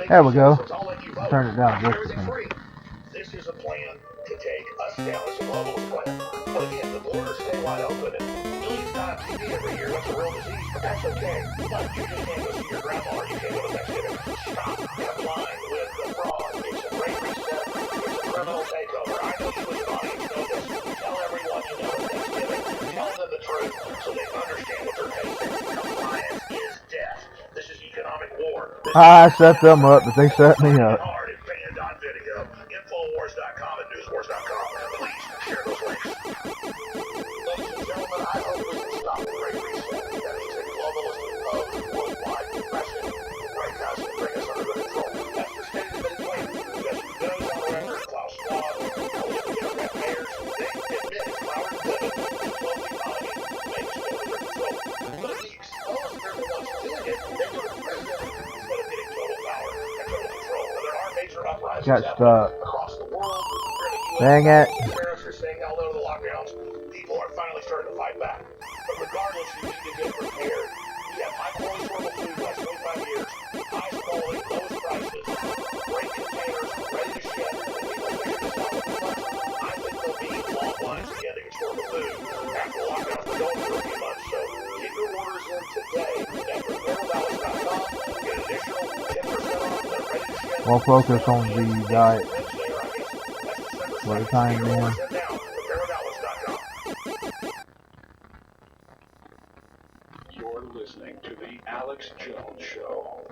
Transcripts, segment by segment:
There we go. Turn it down just a second. This is a plan to take us down as a globalist plan. But again, the borders stay wide open and millions die on TV every year. That's a real disease, but that's okay. But you just can't go see your grandma or you can't go to Thanksgiving. Stop complying with the fraud. It's a great reset. It's a criminal takeover. I know you as an audience know this. Tell everyone you know at Thanksgiving. Tell them the truth so they understand what they're facing. Compliance is death. This is economic war. I set them up, but they set me up. Infowars.com and newswars.com. Please share those links. Ladies and gentlemen, I hope we can stop the Great Reset. That is a globalist worldwide depression. Right now, to bring us under control. That's the state of the plan. Just those on the record, Klaus Schwab, all the Democrat mayors, they admit it's power driven. The global economy makes it under control. But if the exposed are the ones doing it, they go to the president instead of getting total power and total control. But there are major uprisings Got stuck. across the world. Dang it. Tariffs are saying hell no to the lockdowns. People are finally starting to fight back. But regardless, you need to get prepared. We have high quality storable food the last 25 years. Highest quality, lowest prices. Great containers, ready to ship. If people figure this out too much, I think there'll be long lines again to get storable food. After the lockdowns were going for a few months. So get your orders in today at thru.com. Get an additional 10% off. They're ready to ship. We'll focus on the diet. What a time, man. You're listening to the Alex Jones Show.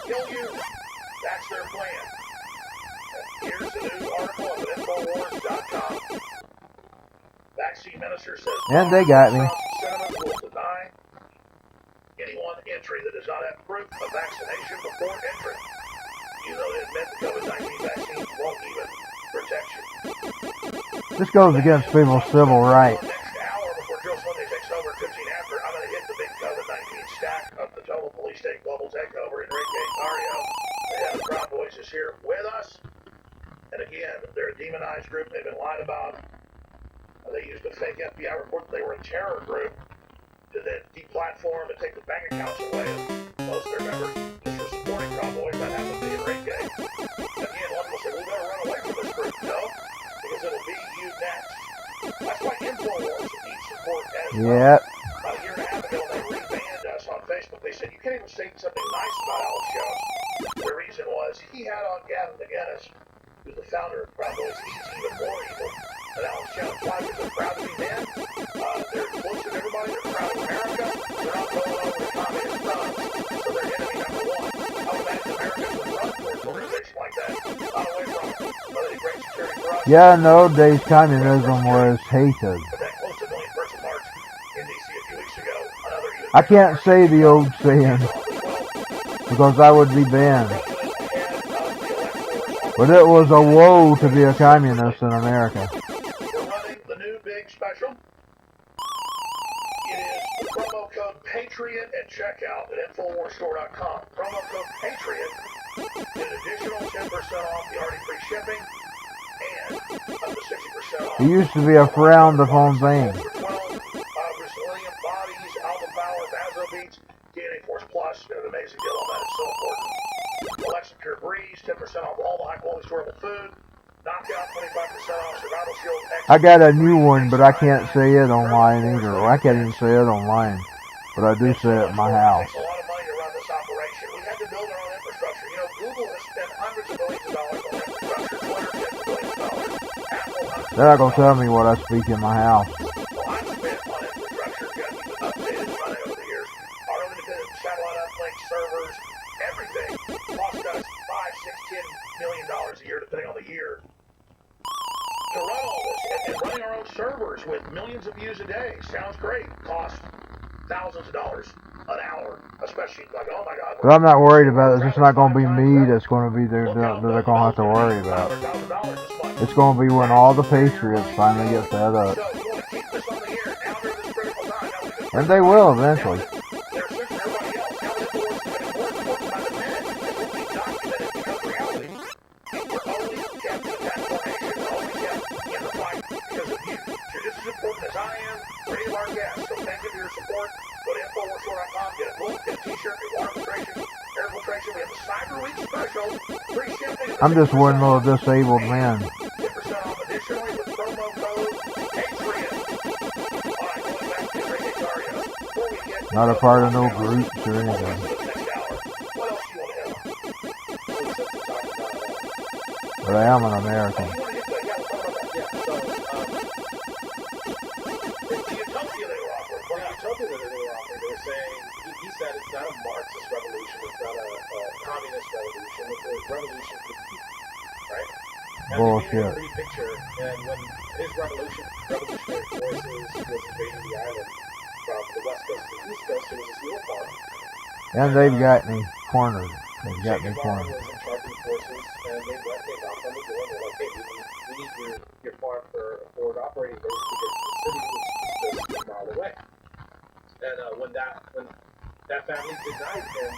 That's their plan. Here's the news article on infowars.com. Vaccine minister says And they got me. Senators will deny anyone entry that does not have proof of vaccination before entry. You know they admit the COVID-19 vaccines won't even protect you. This goes against people's civil rights. Next hour before Joe Sunday takes over, 15 after, I'm going to hit the big COVID-19 stack of the total police state global takeover. Enrique Mario, the head of Proud Boys, is here with us. And again, they're a demonized group. They've been lied about. They used a fake FBI report that they were a terror group to then deplatform and take the bank accounts away of most of their members just for supporting Proud Boys. That happened to Enrique. Again, one will say, we better run away from this group. No, because it'll be you next. That's why InfoWars needs support as well. Yep. About a year and a half ago, they rebanned us on Facebook. They said, you can't even say something nice about Alex Jones. The reason was he had on Gavin McInnes, who's the founder of Proud Boys. He's even more evil than Alex Jones. Why? Because they're proud to be men. They're inclusive of everybody. They're proud of America. They're not going over the communist thugs. So they're enemy number one. I would imagine Americans would run for an organization like that. Not away from it. But they great security for us. Yeah, in the old days, communism was hated. But that close to a million person march in D.C. a few weeks ago, another U.S. I can't say the old saying because I would be banned. But it was a woe to be a communist in America. We're running the new big special. It is the promo code PATRIOT at checkout at InfoWarsStore.com. Promo code PATRIOT. Get an additional 10% off the already free shipping and up to 60% off. It used to be a frowned upon thing. Resilient bodies, Alpha Power, Vaso Beats, DNA Force Plus. Got an amazing deal on that. It's so important. Alexa Pure Breeze, 10% off all the high quality storable food. Knockout, 25% off Survival Shield. I got a new one, but I can't say it online either. Or I can't even say it online. But I do say it in my house. It takes a lot of money to run this operation. We had to build our own infrastructure. You know, Google has spent hundreds of billions of dollars on infrastructure, $250 billion. Apple, They're not going to tell me what I speak in my house. well, I've spent on infrastructure, got to keep it updated and running over the years. Our own independent satellite uplink servers, everything cost us $5, $6, $10 million a year, depending on the year. To run all this and running our own servers with millions of views a day sounds great. Costs thousands of dollars an hour, especially like, oh my God. But I'm not worried about it. It's just not going to be me that's going to be there that they're going to have to worry about. $100,000 this month. It's going to be when all the Patriots finally get fed up. So you want to keep this on the air now during this critical time. Now we've been And they will eventually. they're searching everybody else. Now the influence is getting more important by the minute. It will be documented because reality. We're only kept in that formation. We're only kept in the fight because of you. You're just as important as I am for any of our guests. So thank you for your support. Go to InfoWarsStore.com, get a book, get a t-shirt, get water filtration, air filtration. We have the Cyber Week special. Free shipping. I'm just one little disabled man. 10% off additionally with promo code Patriot. All right, going back to Ray Dario. Before we get Not a part of no groups or anything. next hour, what else do you want to hit on? But I am an American. You want to hit that? Yeah, we'll talk about that. Yeah, so, the utopia they were offering. Well, the utopia that they were offering, they were saying, he said it's not a Marxist revolution, it's not a communist revolution, it's a revolution for the people, right? And Bullshit. they made a pretty picture, and when his revolutionary forces was invading the island from the west coast to the east coast, there was this little farm. And they've got me cornered. They've got me Jacob cornered. was in charge of the forces, and they knocked on the door, and they're like, hey, we need your farm for a forward operating base to get to the city, which is just a mile away. And when that family denied him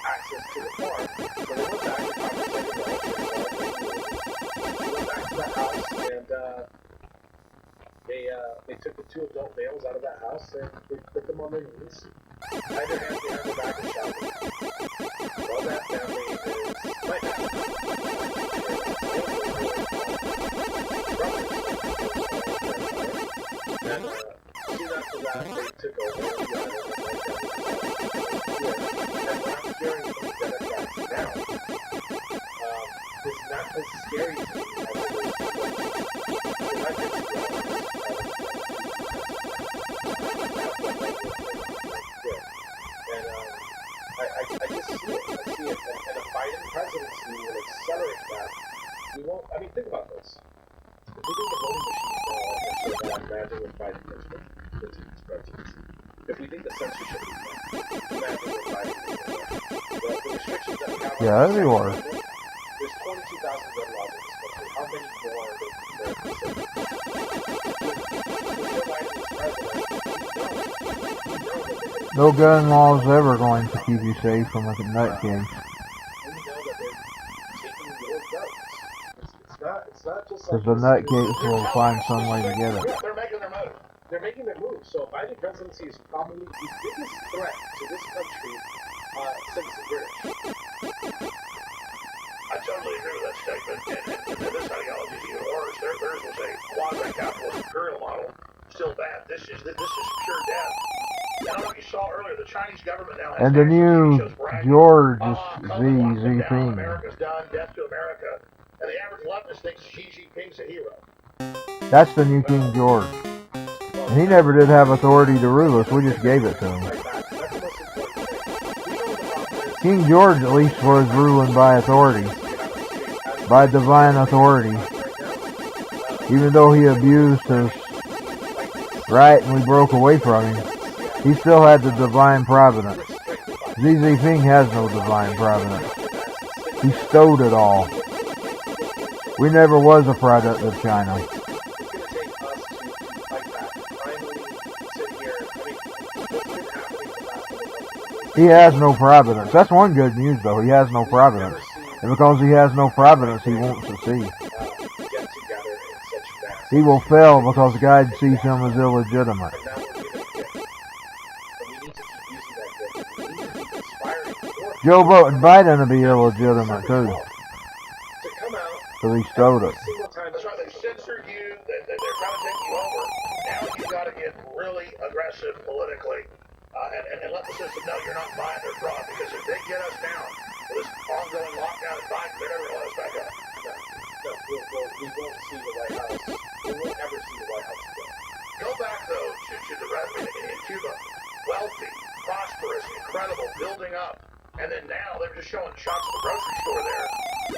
access to the farm, so they went back and compensated them. They went back to that house, and they took the 2 adult males out of that house, and they put them on their knees, tied their hands behind their back, and shouted. Well, that family is my family. And soon after that, they took over the island. And what I'm hearing from the Democrats now is not as scary to me as it is to them. Because I've been to the island. And I just see it. I see it. And a Biden presidency will accelerate that. We won't, I mean, think about this. If we think the voting machines now are so bad, imagine when Biden gets his presidency. If we think the censorship is bad, imagine when Biden gets the restrictions that we have on Yeah, that'd be worse. There's 22,000 gun laws in this country. How many more are there considered? With Joe Biden as president, we know that they're going to No gun law is ever going to keep you safe from a nut case. we know that they're taking your guns. It's not just like Because the nut case will find some way to get it. They're making their move. they're making their move. So Biden presidency is probably the biggest threat to this country since the British. I totally agree with that statement. And this ideology is even worse. Theirs was a quasi-capitalist imperial model. Still bad. This is pure death. And I don't know if you saw earlier, the Chinese government now has And the new George Xi Jinping. America's done, death to America. And the average leftist thinks Xi Jinping's a hero. That's the new King George. And he never did have authority to rule us. We just gave it to him. That's the most important thing. We know what the problem is. King George at least was ruling by authority. By divine authority. Even though he abused his right and we broke away from him, he still had the divine providence. Xi Jinping has no divine providence. He stowed it all. We never was a product of China. It's going to take us to fight back. Finally sit here. I mean, what's been happening the last couple of days? He has no providence. That's one good news, though. He has no providence. And because he has no providence, he won't succeed. Get together in such mass. He will fail because God sees him as illegitimate. And now we're given a gift. But we need to keep using that gift. We need to keep inspiring more Joe Biden will be illegitimate, too. to come out Because he stowed it. every single time. That's right. They've censored you. They're trying to take you over. Now you've got to get really aggressive politically and let the system know you're not buying their fraud. Because if they get us down for this ongoing lockdown and Biden, they're never going to let us back up. No, we won't see the White House. We won't ever see the White House again. Go back, though, to the resume in Cuba. Wealthy, prosperous, incredible, building up. And then now they're just showing shots of the grocery store there.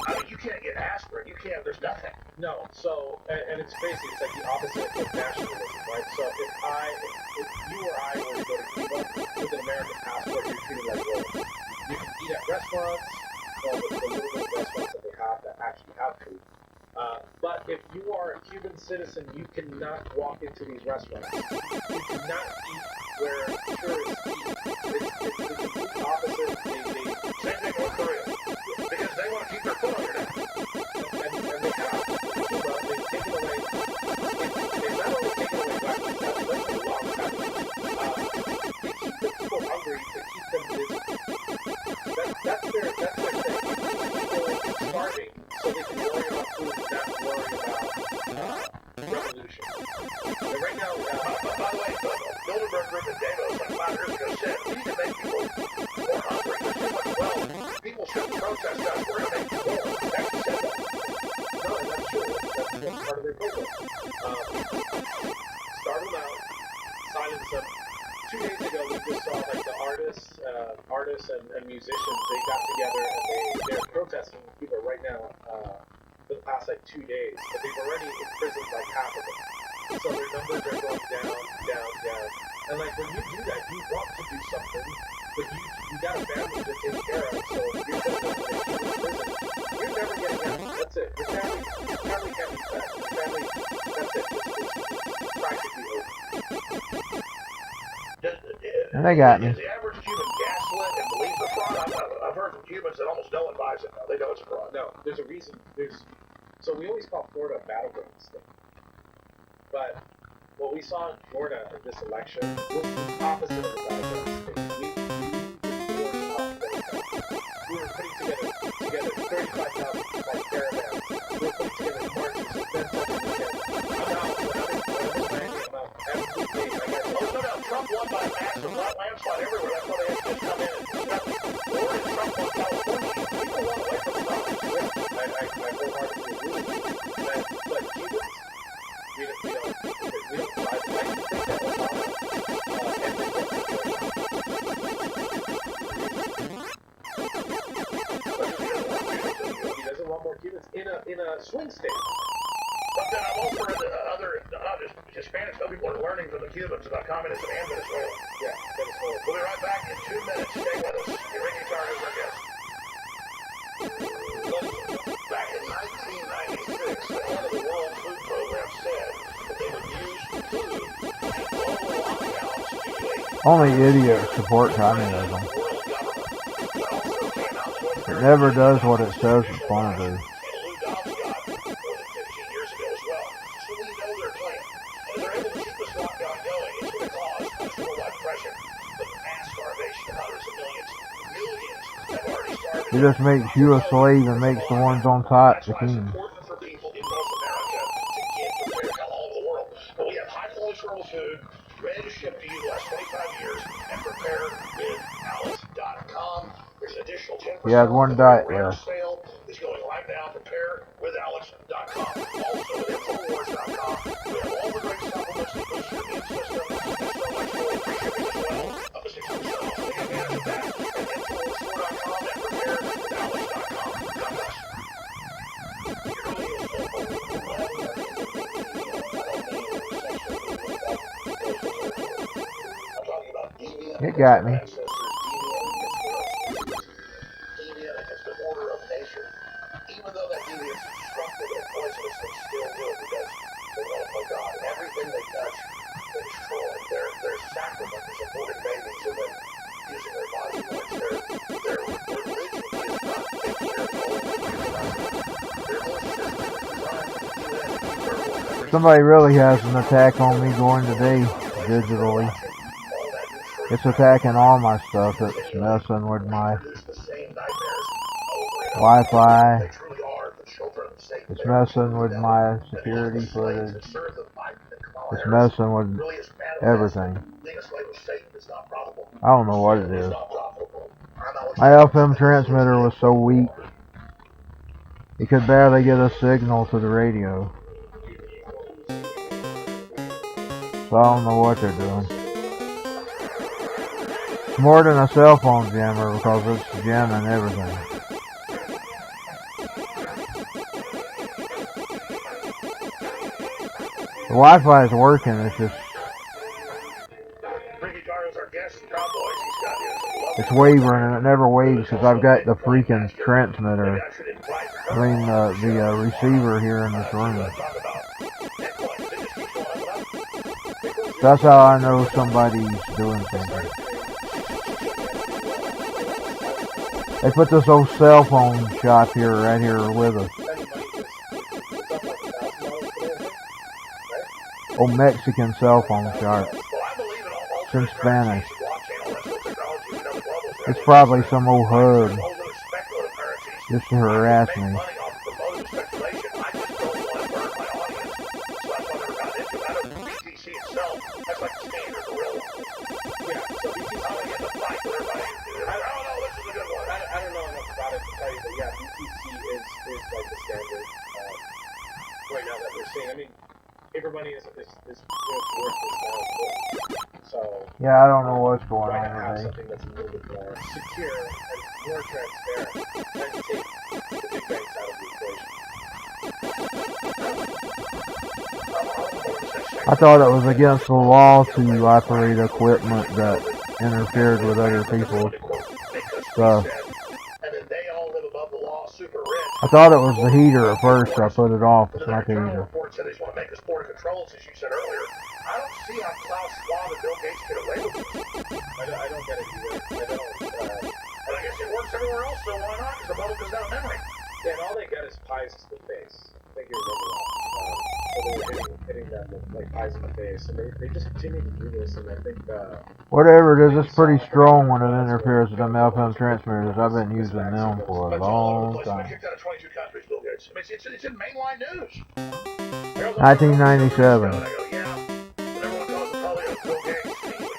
I mean, you can't get aspirin. You can't. There's nothing. No, so, and it's crazy. It's like the opposite of nationalism, right? So if you or I were to go to Cuba with an American passport, you're treated like royalty. You can eat at restaurants, well, the little bit of restaurants that they have that actually have food. But if you are a Cuban citizen, you cannot walk into these restaurants. You cannot eat where tourists eat. It's the complete opposite. Same thing North Korea. Because they want to keep their foot on your neck. And they have. Cuba, they've taken away, they've not only taken away weapons, that's a long time. They keep the people hungry to keep them busy. That's their thing. People starving so they can worry about food, not worry about revolution. And right now, by the way, Bilderberg Group and Davos, like 5 years ago, said we need to make people more hungry. There's too much wealth. People shouldn't protest us. We're going to make them more. They actually said that. no, and that's true. That's part of their playbook. Starve them out, silence them. 2 days ago, we just saw like the artists and musicians. They got together and they're protesting in Cuba right now for the past like 2 days. But they've already imprisoned like half of them. So their numbers are going down. And like when you do that, you want to do something, but you got a family to take care of. So if you're going to prison, you're never getting out. That's it. Your family can't be fed. Your family, that's it. It's practically over. And they got me. Is the average Cuban gaslit and believes the fraud? I've heard from Cubans that almost no one buys it now. They know it's a fraud. No, there's a reason. So we always call Florida a battleground state. But what we saw in Florida in this election was the opposite of a battleground state. We were putting together 35,000 like caravans. We were putting together marches, events every weekend. I'm out every day. I got Oh, no doubt. Trump won by a massive landslide everywhere. That's why they had to just come in and stop. Or did Trump won California? People want away from the problem. I wholeheartedly agree with you. But Cubans, we don't I think that Obama he doesn't want more Cubans in a swing state. But then I'm also read that other, not just Hispanics, other people are learning from the Cubans about communism and Venezuela. Yeah, Venezuela. We'll be right back in 2 minutes. Stay with us. Enrique Tarr is our guest. Back in 1996, the head of the World Food Program said that they would use food and global lockdowns to create Only idiots support communism. world government. But also came out that It never does what it says it's going to do. and Lou Dobbs got more than 15 years ago as well. So we know their plan. And if they're able to keep this lockdown going, it's going to cause worldwide depression, but mass starvation of hundreds of millions. Millions have already starved. It just makes you a slave and makes the ones on top That's the why it's king. important for people in North America to get prepared, hell, all over the world. But we have high-quality rural food, ready to ship to you the last 25 years, and preparewithalex.com. There's an additional 10%. He has one diet rare left. sale is going live now. Preparewithalex.com. Also with Infowars.com. We have all the great supplements that boost your immune system and so much more free shipping as well. Up to 60% off. Take advantage of that at Infowarsstore.com and preparewithalex.com. God bless. It got me. Deviant is the order of nature. Even though that deviance is destructive and poisonous, they still do it because they want to play God. Everything they touch, they destroy. Their sacrament is aborted babies and then using their body parts. Their religion is not taking care of the whole Their whole system is designed to do that and keep everyone members. Somebody really has an attack on me going today, digitally. It's attacking all my stuff. It's messing with my Wi-Fi. It's messing with my security footage. It's messing with everything. I don't know what it is. My FM transmitter was so weak, it could barely get a signal to the radio. So I don't know what they're doing. It's more than a cell phone jammer because it's jamming everything. The Wi-Fi is working, it's just... It's wavering and it never waves because I've got the freaking transmitter I mean, the receiver here in this room. That's how I know somebody's doing something. They put this old cell phone shop here, right here with us. Old Mexican cell phone shop. It's in Spanish. It's probably some old hood just to harass me. Everybody is worthless now. So yeah, I don't know what's going I on can have today. something that's a little bit more secure and more transparent and take the big banks out of the equation. I thought it was against the law to operate equipment that interfered with other people's stuff. I thought it was the heater at first, so I put it off. It's not the heater. Said they just want to make us border controls, as you said earlier. I don't see how Klaus Schwab and Bill Gates get away with this. I don't get it either. I don't. And I guess it works everywhere else, so why not? Because the bubble goes down memory. Yeah, and all they get is pies to the face. I think you remember that. So they were hitting them with like pies in the face, and they just continue to do this. And I think whatever it is, it's pretty strong when it interferes with them FM transmitters. I've been using them for a long time. Kicked out of 22 countries, Bill Gates. I mean, it's in mainline news. 1997. And everyone calls the polio Bill Gates.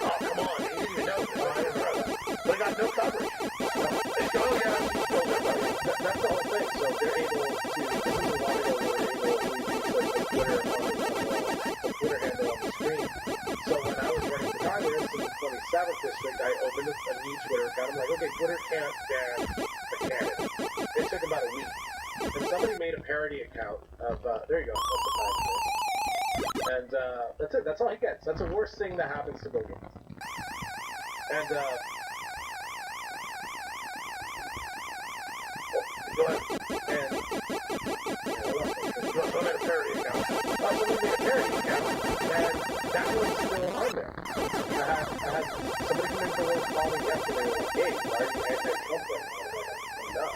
Oh, come on. He didn't even know this. But he got no coverage. They go, oh, yeah, he's still there. that's the whole thing. So they're able to, this is a while ago, they were able to use the Twitter handle on the screen. So when I was running for Congress in the 27th district, I opened a new Twitter account. I'm like, okay, Twitter can't ban the candidate. It took about a week. And somebody made a parody account of, there you go, that's the time. And that's it, that's all he gets. That's the worst thing that happens to Bill Gates. And, Go ahead. and, So I made a parody account. somebody made a parody account, and that one's still on there. I had somebody come in for one call me yesterday, like, hey, why are you anti-Trump right now? I'm not.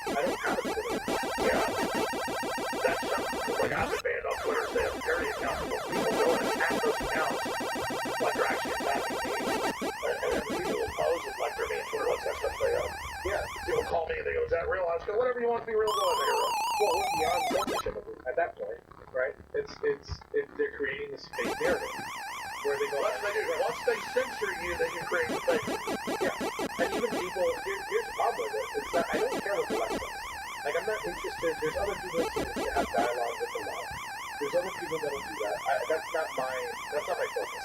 I don't have a Twitter. Yeah. That's something. Like, I've been banned on Twitter. They have parody accounts. People go in and hack those accounts like they're actually attacking me. And then people will pose it like they're being Twitter. What's that stuff they yeah. People call me and they go, is that real? I just go, whatever you want to be real, go ahead, hero. Well, we're beyond censorship at that point, right? They're creating this fake narrative where they go. Once they censor you, then you create the fake. Yeah, and even people. Here's the problem with it. It's that I don't care what the left says. Like, I'm not interested. There's other people that have dialogue with the law. There's other people that will do that. That's not my focus.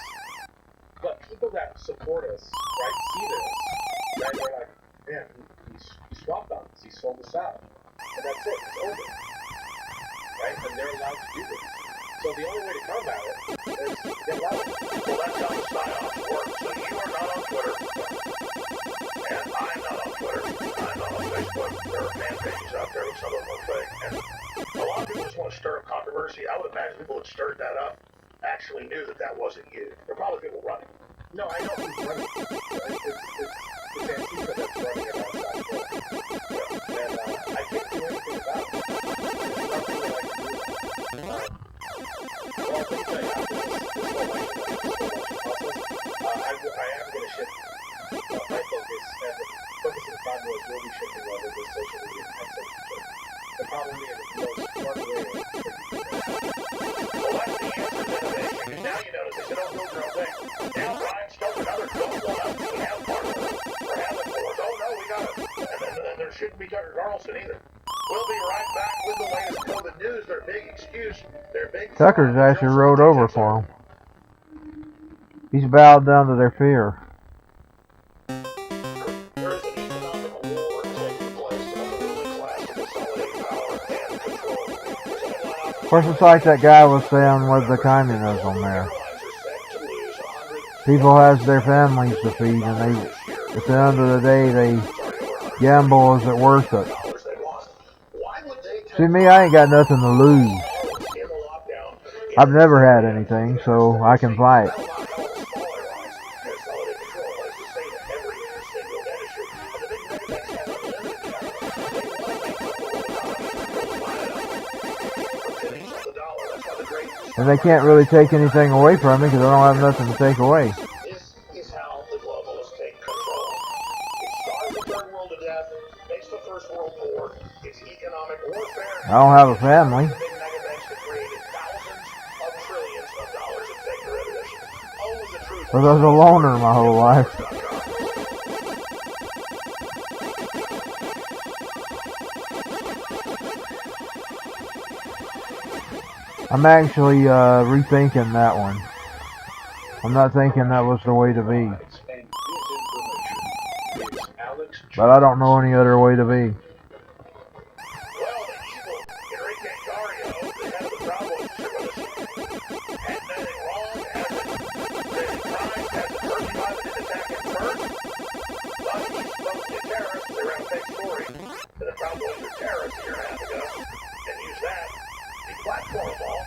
But people that support us, right, see this, right? They're like, man, he swapped on us. He sold us out, and that's it. It's over. Right? And they're allowed to do this. So the only way to combat it is to get louder. Well, that's how the psyops work. So you are not on Twitter, and I'm not on Twitter. I'm not on Facebook. There are fan pages out there with some of them are fake. And a lot of people just want to stir up controversy. I would imagine people that stirred that up actually knew that that wasn't you. There are probably people running. No, I know who's running. It's Antifa that's running it outside there. Yeah. And I can't do anything about it. There's nothing that I can do. Well, let me tell you, after this whole election process, I am going to shift my focus, and the focus of the Five Boys will be shifting over to social media and censorship. And probably in the most fun way to do that. Well, that's the answer to innovation. Because now you notice they said, oh, build your own thing. Now Brian Stokes and others don't want us to have partners or have the force. Oh, no, we got it. And then there shouldn't be Tucker Carlson either. We'll be right back with the latest COVID news. Their big excuse. Their big... Tucker's actually rode over for him. He's bowed down to their fear. There is an economic war taking place on the ruling class to consolidate power and control. Of course, it's like that guy was saying with the communism there. People has their families to feed, and they, at the end of the day, they gamble. Is it worth it? Why Why would they See me, I ain't got nothing to lose. in the lockdown? I've never had anything, so I can fight. And they can't really take anything away from me because I don't have nothing to take away. This is how the globalists take control. It starves the third world to death, makes the first world poor, it's economic warfare. I don't have a family. The big mega banks have created thousands of trillions of dollars in fake derivatives. Only the truth. Because I was a loner my whole life. I'm actually rethinking that one. I'm not thinking that was the way to be. But I don't know any other way to be. Well, the evil Enrique Cario, the head of the Proud Boys, is with us. Hadn't anything wrong, hasn't committed crimes, hasn't hurt anybody, didn't attack him first. But he's supposed to be terrorists. They ran a fake story that the Proud Boys were terrorists a year and a half ago, and used that to platform them all.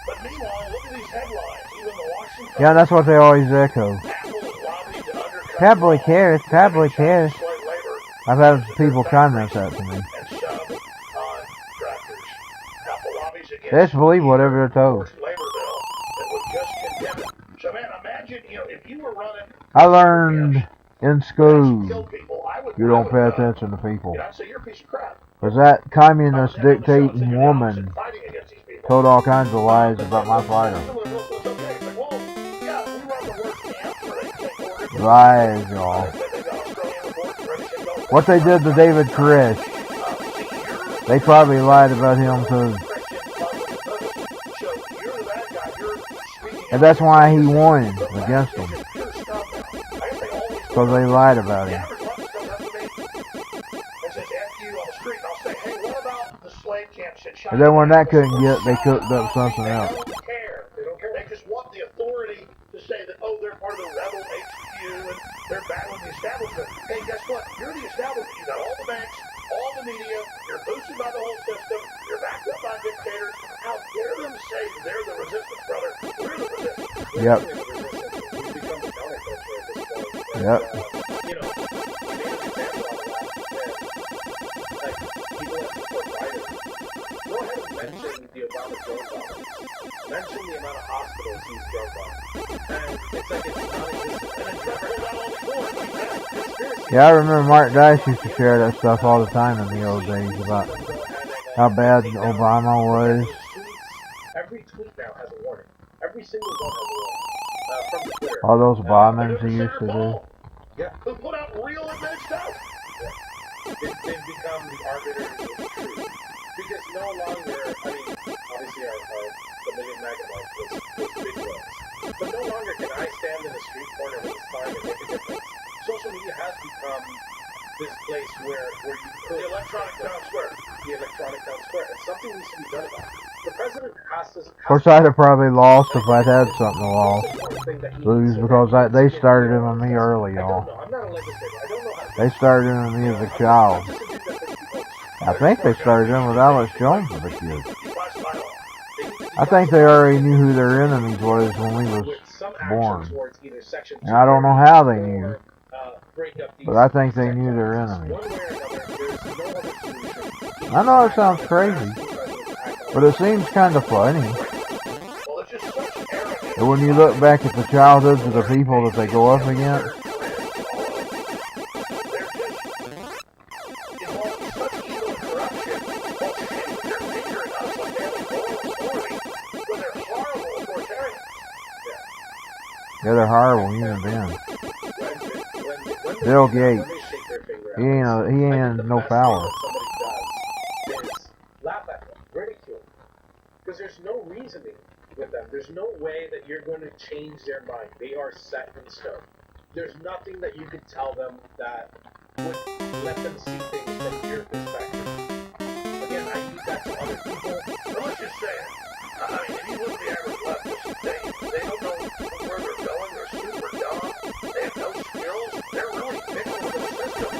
But meanwhile, look at these headlines. Even the Washington Yeah, that's what they always echo. Apple is lobbying to undercut Probably cares, probably cares. slave labor. I've had people comment that to me. And shove contractors. Apple lobbies against They just believe whatever they're told. labor bill that would just condemn it. So man, imagine, if you were running I learned in school kill people, you don't pay attention to people. I'd say you're a piece of crap. Because that communist dictating woman Fighting against these people. told all kinds of lies about my fighter. It's okay. It's like, well, yeah, we run the worst camp where they take orders. Lies, y'all. They got Australian reports where everything goes. What they did to David Koresh, they probably lied about him too. And that's why he won against them. Because they lied about him. And then when that couldn't get, they cooked up something else. They don't care. They just want the authority to say that, oh, they're part of the rebel HQ and they're battling the establishment. Hey, guess what? You're the establishment. You got all the banks, all the media. You're boosted by the whole system. You're backed up by dictators. How dare them say they're the resistance, brother? We're the resistance. Yep. We've become the counterculture at this point. And, Yep. you know, I made an example of that. And, like, people that support Biden, go ahead and mention the Obama drug violence. Mention the amount of hospitals he's drug on. And it's like it's non-existent. And it's never got all before. Conspiracy. Yeah, I remember Mark Dice used to share that stuff all the time in the old days about how bad Obama was. Every tweet now has a warning. Every single one has a warning. From the Twitter. All those bombings he used to do. Yeah. Who put out real admitted stuff? They've become the arbiters of the truth. Because no longer, I mean, obviously the million megabytes was big deals. But no longer can I stand in a street corner with a sign and make a difference. Social media has become this place where you could... The electronic town square. The electronic town square. And something needs to be done about it. The president has to... Of course, I'd have probably lost if I'd had something to lose because they started it on me early, y'all. I'm not a legislator. I don't know how to... They started it on me as a child. I think they started in with Alex Jones as a kid. I think they already knew who their enemies was when we was born. And I don't know how they knew. But I think they knew their enemies. I know it sounds crazy, but it seems kind of funny. And when you look back at the childhoods of the people that they go up against, yeah, they're horrible human beings. Bill Gates, he ain't no power. Laugh at them, ridicule, because there's no reasoning with them. There's no way that you're going to change their mind. They are set in stone. There's nothing that you could tell them that would let them see things from your perspective. Again, I use that to other people. But let's just say it. I mean, if you look at the average leftist, they don't know where they're going. They're super dumb. They have no skills. They're really victims of the system.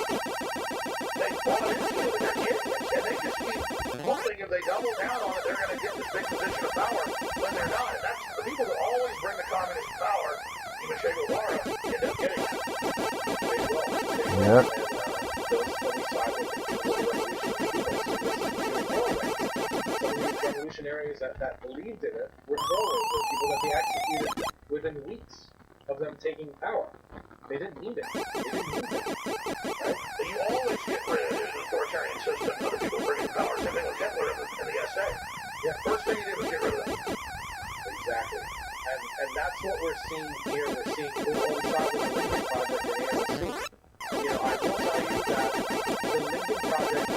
They bought into it. They're idiots, and they just keep if they double down on it, they're going to get this big position of power when they're not. And that's the people that always bring the communist power, even Che Guevara, end up getting it. They will. Yep. Revolutionaries that believed in it were throwaways. There were people that they executed within weeks of them taking power. They didn't need it. They didn't need it. Right? But you always get rid of the authoritarian system, other people bringing power. Same thing with Hitler in the SA. Yeah. First thing he did was get rid of them. Exactly. And that's what we're seeing here. We're seeing this whole Lincoln Project in AOC. You know, I will tell you that the Lincoln Project,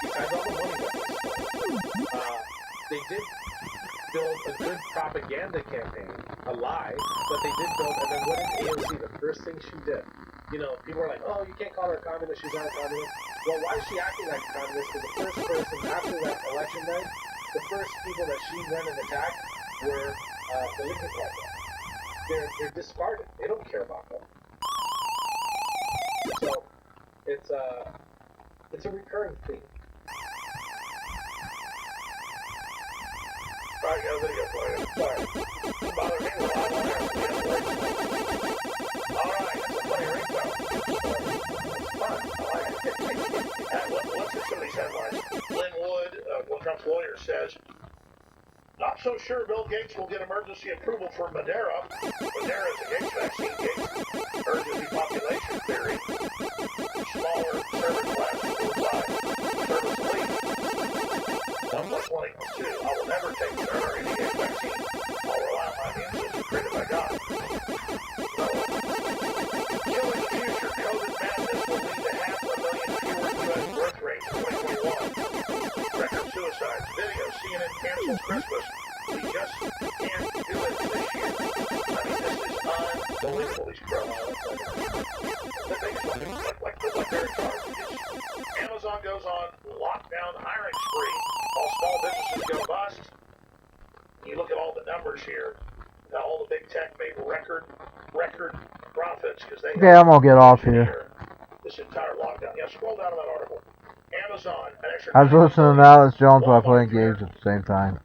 besides all the money that they stole, they did build a good propaganda campaign, a lie, but they did build, and then what did AOC, the first thing she did? You know, people are like, oh, you can't call her a communist, she's not a communist. Well, why is she acting like a communist? Because the first person after that election night, the first people that she went and attacked were the Lincoln Project. They're discarded. They don't care about them. So it's a recurring theme. Alright, got a video for you. Sorry. Don't bother me, we're live on air. Alright, that's a funny ringtone. It's fun. I like it. Let's hear some of these headlines. Lynn Wood, Trump's lawyer, says, not so sure Bill Gates will get emergency approval for Madeira. Madeira is a Gates vaccine. Gates urges depopulation theory. Smaller servant class ruled by service elite. 1 + 1 = 2. I will never take Moderna or any Gates vaccine. I'll rely on my immune system created by God. So, killing the future. COVID madness will lead to 500,000 fewer U.S. birth rates in 2021. Record suicides. Video. CNN cancels Christmas. We just can't do it this year. I mean, this is unbelievable, these crows. The biggest one, like their charge. Amazon goes on lockdown hiring spree. All small businesses go bust. You look at all the numbers here. All the big tech made record profits because they. Okay, I'm gonna get off here. This entire lockdown. Yeah, scroll down to that article. Amazon, an extra. I was listening to Alex Jones while playing games at the same time.